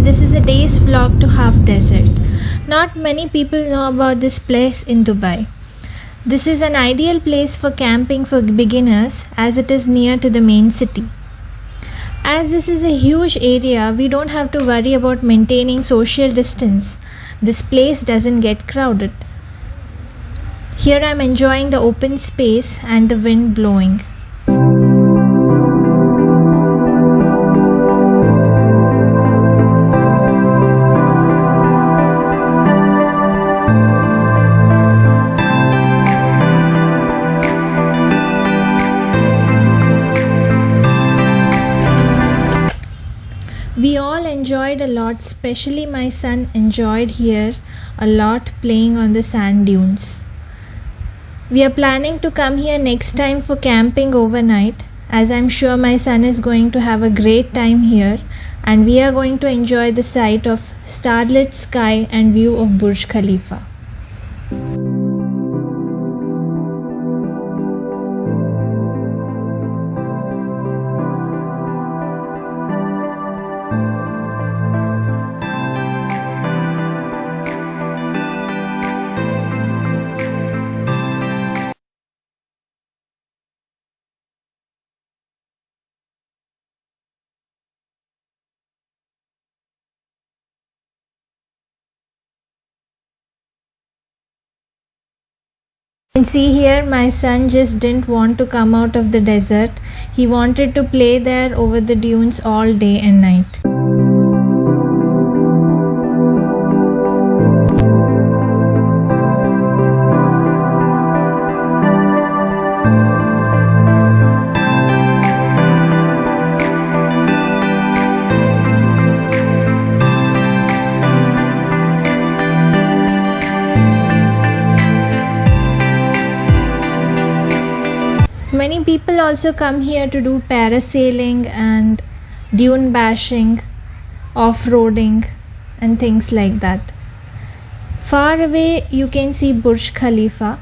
this is a day's vlog to Half Desert. Not many people know about this place in Dubai. This is an ideal place for camping for beginners as it is near to the main city. As this is a huge area, we don't have to worry about maintaining social distance. This place doesn't get crowded. Here I am enjoying the open space and the wind blowing. We all enjoyed a lot, especially my son enjoyed here a lot playing on the sand dunes. We are planning to come here next time for camping overnight, as I'm sure my son is going to have a great time here, and we are going to enjoy the sight of starlit sky and view of Burj Khalifa. And see here, my son just didn't want to come out of the desert. He wanted to play there over the dunes all day and night. Many people also come here to do parasailing and dune bashing, off-roading and things like that. Far away you can see Burj Khalifa.